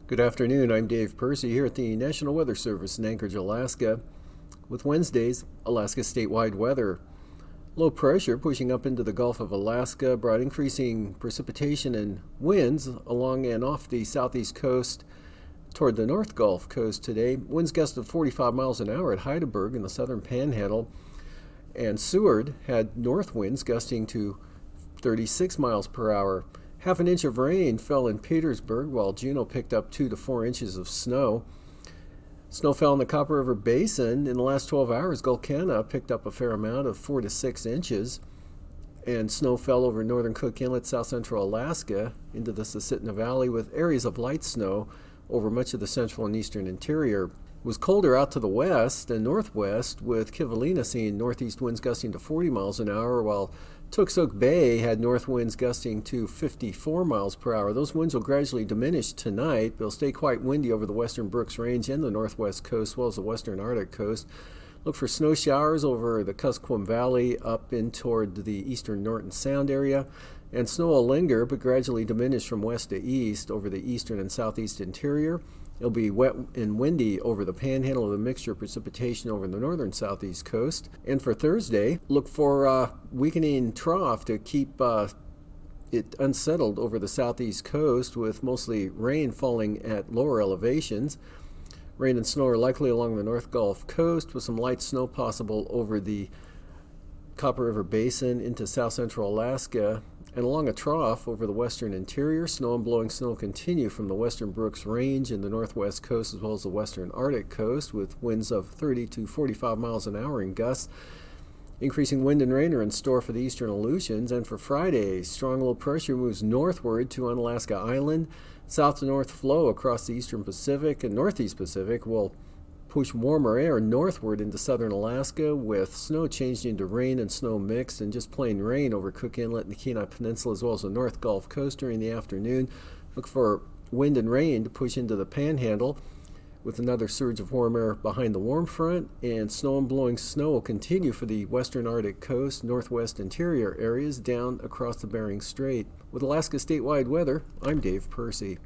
Good afternoon. I'm Dave Percy here at the National Weather Service in Anchorage, Alaska, with Wednesday's Alaska statewide weather. Low pressure pushing up into the Gulf of Alaska brought increasing precipitation and winds along and off the southeast coast toward the North Gulf Coast today. Winds gusted 45 miles an hour at Heidelberg in the southern panhandle, and Seward had north winds gusting to 36 miles per hour. Half an inch of rain fell in Petersburg, while Juneau picked up 2 to 4 inches of snow. Snow fell in the Copper River Basin. In the last 12 hours, Gulkana picked up a fair amount of 4 to 6 inches. And snow fell over northern Cook Inlet, south central Alaska, into the Susitna Valley, with areas of light snow over much of the central and eastern interior. It was colder out to the west and northwest, with Kivalina seeing northeast winds gusting to 40 miles an hour, while Tuksuk Bay had north winds gusting to 54 miles per hour. Those winds will gradually diminish tonight. They'll stay quite windy over the western Brooks Range and the northwest coast, as well as the western Arctic coast. Look for snow showers over the Kuskokwim Valley up in toward the eastern Norton Sound area. And snow will linger, but gradually diminish from west to east over the eastern and southeast interior. It'll be wet and windy over the panhandle with a mixture of precipitation over the northern southeast coast. And for Thursday, look for a weakening trough to keep it unsettled over the southeast coast, with mostly rain falling at lower elevations. Rain and snow are likely along the North Gulf Coast, with some light snow possible over the Copper River Basin into south central Alaska, and along a trough over the western interior. Snow and blowing snow continue from the western Brooks Range and the northwest coast, as well as the western Arctic coast, with winds of 30 to 45 miles an hour in gusts. Increasing wind and rain are in store for the eastern Aleutians. And for Friday, strong low pressure moves northward to Unalaska Island. South to north flow across the eastern Pacific and northeast Pacific will push warmer air northward into southern Alaska, with snow changing to rain and snow mixed, and just plain rain over Cook Inlet and the Kenai Peninsula, as well as the North Gulf Coast during the afternoon. Look for wind and rain to push into the panhandle, with another surge of warm air behind the warm front, and snow and blowing snow will continue for the western Arctic coast, northwest interior areas down across the Bering Strait. With Alaska statewide weather, I'm Dave Percy.